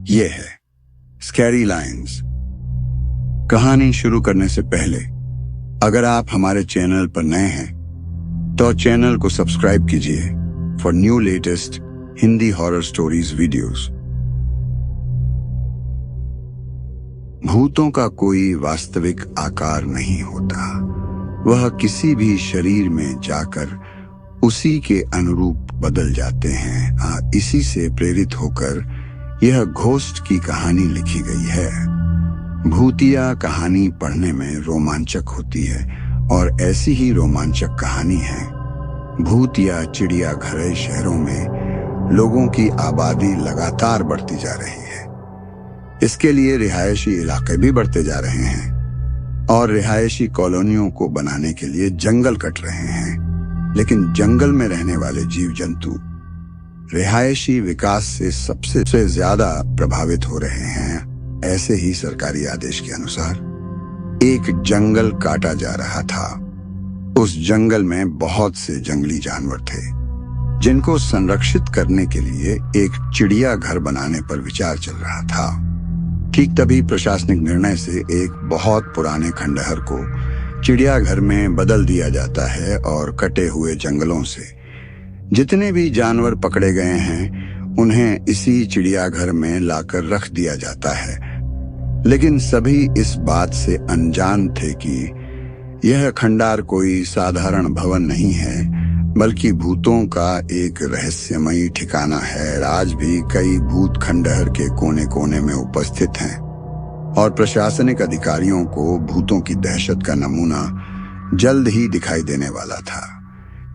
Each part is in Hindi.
ये है स्कैरी लाइन्स। कहानी शुरू करने से पहले अगर आप हमारे चैनल पर नए हैं तो चैनल को सब्सक्राइब कीजिए for new latest Hindi horror stories videos. भूतों का कोई वास्तविक आकार नहीं होता, वह किसी भी शरीर में जाकर उसी के अनुरूप बदल जाते हैं। इसी से प्रेरित होकर यह घोस्ट की कहानी लिखी गई है। भूतिया कहानी पढ़ने में रोमांचक होती है और ऐसी ही रोमांचक कहानी है भूतिया चिड़ियाघर शहरों में लोगों की आबादी लगातार बढ़ती जा रही है। इसके लिए रिहायशी इलाके भी बढ़ते जा रहे हैं और रिहायशी कॉलोनियों को बनाने के लिए जंगल कट रहे हैं। लेकिन जंगल में रहने वाले जीव जंतु रिहायशी विकास से सबसे ज्यादा प्रभावित हो रहे हैं। ऐसे ही सरकारी आदेश के अनुसार एक जंगल काटा जा रहा था। उस जंगल में बहुत से जंगली जानवर थे जिनको संरक्षित करने के लिए एक चिड़ियाघर बनाने पर विचार चल रहा था। ठीक तभी प्रशासनिक निर्णय से एक बहुत पुराने खंडहर को चिड़ियाघर में बदल दिया जाता है और कटे हुए जंगलों से जितने भी जानवर पकड़े गए हैं उन्हें इसी चिड़ियाघर में लाकर रख दिया जाता है। लेकिन सभी इस बात से अनजान थे कि यह खंडहर कोई साधारण भवन नहीं है, बल्कि भूतों का एक रहस्यमयी ठिकाना है। आज भी कई भूत खंडहर के कोने कोने में उपस्थित हैं और प्रशासनिक अधिकारियों को भूतों की दहशत का नमूना जल्द ही दिखाई देने वाला था,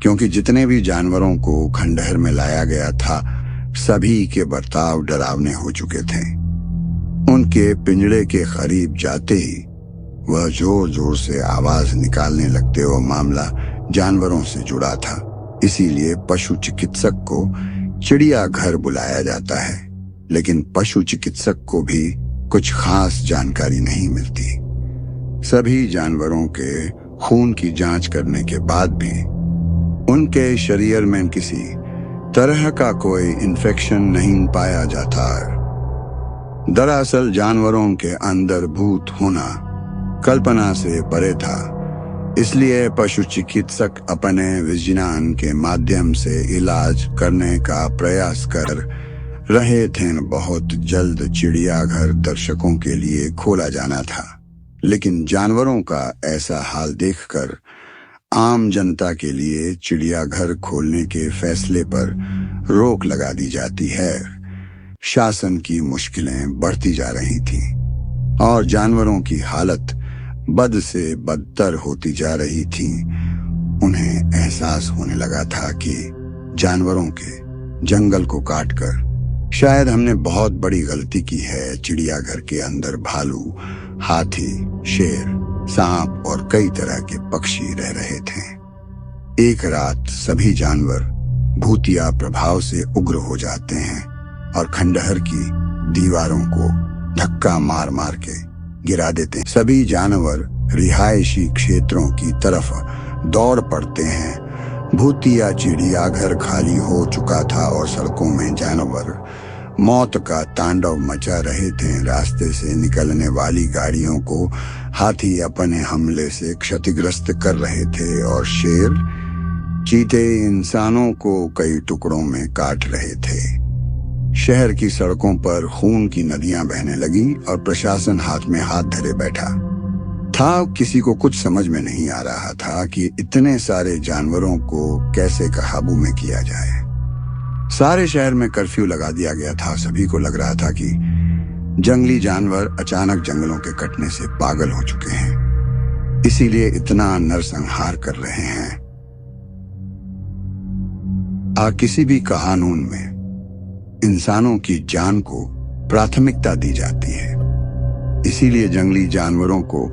क्योंकि जितने भी जानवरों को खंडहर में लाया गया था सभी के बर्ताव डरावने हो चुके थे। उनके पिंजड़े के करीब जाते ही वह जोर जोर से आवाज निकालने लगते और मामला जानवरों से जुड़ा था। इसीलिए पशु चिकित्सक को चिड़ियाघर बुलाया जाता है। लेकिन पशु चिकित्सक को भी कुछ खास जानकारी नहीं मिलती। सभी जानवरों के खून की जांच करने के बाद भी उनके शरीर में किसी तरह का कोई इन्फेक्शन नहीं पाया जाता। दरअसल जानवरों के अंदर भूत होना कल्पना से परे था। इसलिए पशु चिकित्सक अपने विज्ञान के माध्यम से इलाज करने का प्रयास कर रहे थे। बहुत जल्द चिड़ियाघर दर्शकों के लिए खोला जाना था। लेकिन जानवरों का ऐसा हाल देखकर आम जनता के लिए चिड़ियाघर खोलने के फैसले पर रोक लगा दी जाती है। शासन की मुश्किलें बढ़ती जा रही थीं और जानवरों की हालत बद से बदतर होती जा रही थी। उन्हें एहसास होने लगा था कि जानवरों के जंगल को काटकर शायद हमने बहुत बड़ी गलती की है। चिड़ियाघर के अंदर भालू, हाथी, शेर, सांप और कई तरह के पक्षी रह रहे थे। एक रात सभी जानवर भूतिया प्रभाव से उग्र हो जाते हैं और खंडहर की दीवारों को धक्का मार मार के गिरा देते हैं। सभी जानवर रिहायशी क्षेत्रों की तरफ दौड़ पड़ते हैं। भूतिया चिड़ियाघर खाली हो चुका था और सड़कों में जानवर मौत का तांडव मचा रहे थे। रास्ते से निकलने वाली गाड़ियों को हाथी अपने हमले से क्षतिग्रस्त कर रहे थे और शेर, चीते इंसानों को कई टुकड़ों में काट रहे थे। शहर की सड़कों पर खून की नदियां बहने लगी और प्रशासन हाथ में हाथ धरे बैठा था। किसी को कुछ समझ में नहीं आ रहा था कि इतने सारे जानवरों को कैसे काबू में किया जाए। सारे शहर में कर्फ्यू लगा दिया गया था। सभी को लग रहा था कि जंगली जानवर अचानक जंगलों के कटने से पागल हो चुके हैं, इसीलिए इतना नरसंहार कर रहे हैं। किसी भी कानून में इंसानों की जान को प्राथमिकता दी जाती है, इसीलिए जंगली जानवरों को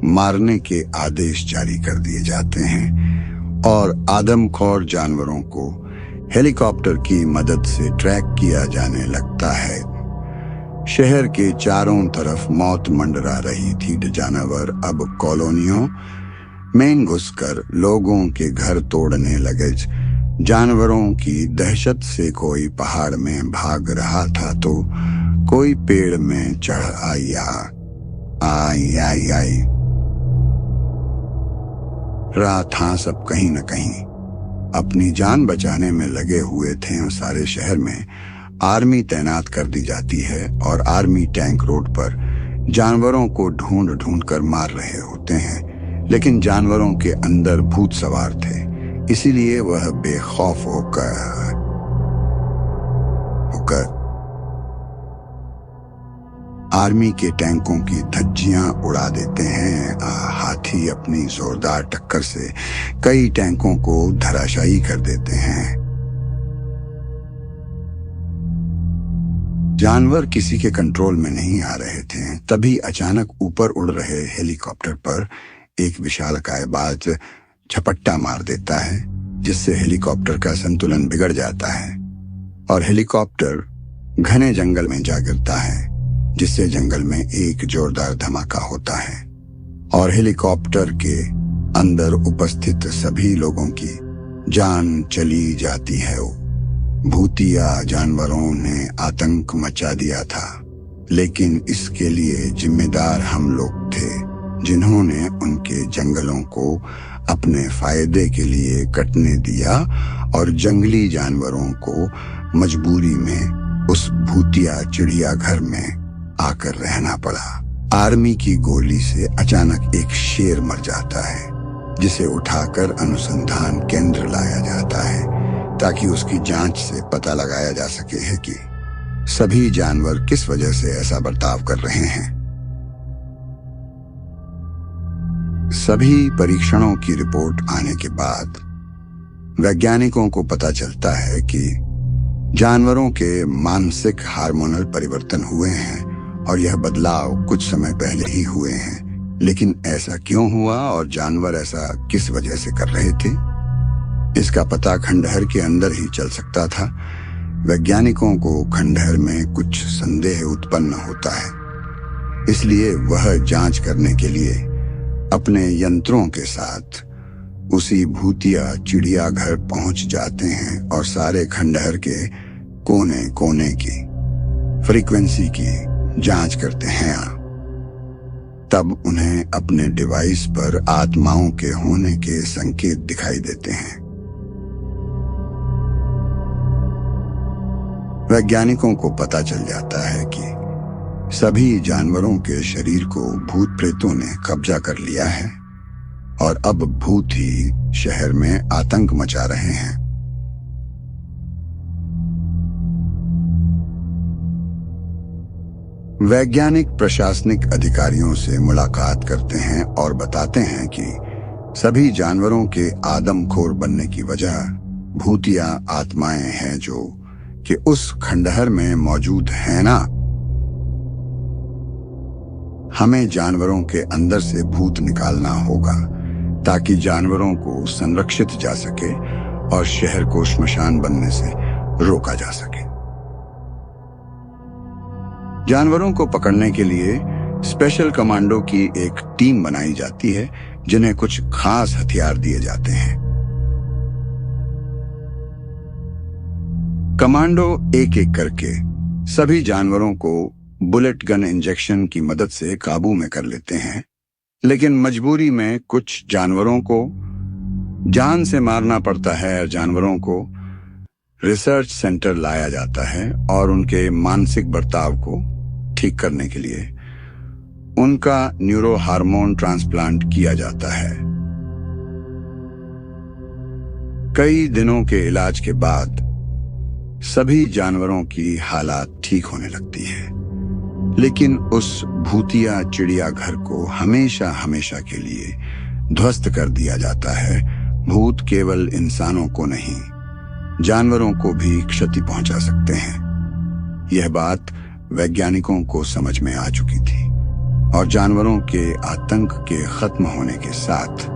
मारने के आदेश जारी कर दिए जाते हैं और आदमखोर जानवरों को हेलीकॉप्टर की मदद से ट्रैक किया जाने लगता है। शहर के चारों तरफ मौत मंडरा रही थी। जानवर अब कॉलोनियों में घुसकर लोगों के घर तोड़ने लगे। जानवरों की दहशत से कोई पहाड़ में भाग रहा था तो कोई पेड़ में चढ़ आया। आई आई आई। रात हाँ सब कहीं न कहीं अपनी जान बचाने में लगे हुए थे और सारे शहर में आर्मी तैनात कर दी जाती है और आर्मी टैंक रोड पर जानवरों को ढूंढ ढूंढ कर मार रहे होते हैं, लेकिन जानवरों के अंदर भूत सवार थे, इसीलिए वह बेखौफ होकर आर्मी के टैंकों की धज्जियां उड़ा देते हैं। हाथी अपनी जोरदार टक्कर से कई टैंकों को धराशायी कर देते हैं। जानवर किसी के कंट्रोल में नहीं आ रहे थे, तभी अचानक ऊपर उड़ रहे हेलीकॉप्टर पर एक विशालकाय बाज झपट्टा मार देता है, जिससे हेलीकॉप्टर का संतुलन बिगड़ जाता है और हेलीकॉप्टर घने जंगल में जा गिरता है, जिससे जंगल में एक जोरदार धमाका होता है और हेलीकॉप्टर के अंदर उपस्थित सभी लोगों की जान चली जाती है। भूतिया जानवरों ने आतंक मचा दिया था, लेकिन इसके लिए जिम्मेदार हम लोग थे, जिन्होंने उनके जंगलों को अपने फायदे के लिए कटने दिया और जंगली जानवरों को मजबूरी में उस भूतिया चिड़ियाघर में आकर रहना पड़ा। आर्मी की गोली से अचानक एक शेर मर जाता है, जिसे उठाकर अनुसंधान केंद्र लाया जाता है ताकि उसकी जांच से पता लगाया जा सके है कि सभी जानवर किस वजह से ऐसा बर्ताव कर रहे हैं। सभी परीक्षणों की रिपोर्ट आने के बाद वैज्ञानिकों को पता चलता है कि जानवरों के मानसिक हार्मोनल परिवर्तन हुए हैं और यह बदलाव कुछ समय पहले ही हुए हैं, लेकिन ऐसा क्यों हुआ और जानवर ऐसा किस वजह से कर रहे थे, इसका पता खंडहर के अंदर ही चल सकता था। वैज्ञानिकों को खंडहर में कुछ संदेह उत्पन्न होता है, इसलिए वह जांच करने के लिए अपने यंत्रों के साथ उसी भूतिया चिड़ियाघर पहुंच जाते हैं और सारे खंडहर के कोने कोने की फ्रीक्वेंसी की जांच करते हैं। तब उन्हें अपने डिवाइस पर आत्माओं के होने के संकेत दिखाई देते हैं। वैज्ञानिकों को पता चल जाता है कि सभी जानवरों के शरीर को भूत प्रेतों ने कब्जा कर लिया है और अब भूत ही शहर में आतंक मचा रहे हैं। वैज्ञानिक प्रशासनिक अधिकारियों से मुलाकात करते हैं और बताते हैं कि सभी जानवरों के आदमखोर बनने की वजह भूतिया आत्माएं हैं जो कि उस खंडहर में मौजूद हैं ना। हमें जानवरों के अंदर से भूत निकालना होगा ताकि जानवरों को संरक्षित जा सके और शहर को श्मशान बनने से रोका जा सके। जानवरों को पकड़ने के लिए स्पेशल कमांडो की एक टीम बनाई जाती है, जिन्हें कुछ खास हथियार दिए जाते हैं। कमांडो एक एक करके सभी जानवरों को बुलेट गन इंजेक्शन की मदद से काबू में कर लेते हैं, लेकिन मजबूरी में कुछ जानवरों को जान से मारना पड़ता है और जानवरों को रिसर्च सेंटर लाया जाता है और उनके मानसिक बर्ताव को ठीक करने के लिए उनका न्यूरो हार्मोन ट्रांसप्लांट किया जाता है। कई दिनों के इलाज के बाद सभी जानवरों की हालात ठीक होने लगती है, लेकिन उस भूतिया चिड़ियाघर को हमेशा हमेशा के लिए ध्वस्त कर दिया जाता है। भूत केवल इंसानों को नहीं, जानवरों को भी क्षति पहुंचा सकते हैं। यह बात वैज्ञानिकों को समझ में आ चुकी थी और जानवरों के आतंक के खत्म होने के साथ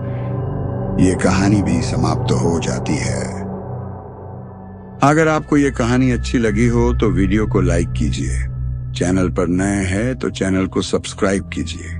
ये कहानी भी समाप्त हो जाती है। अगर आपको ये कहानी अच्छी लगी हो तो वीडियो को लाइक कीजिए, चैनल पर नए हैं तो चैनल को सब्सक्राइब कीजिए।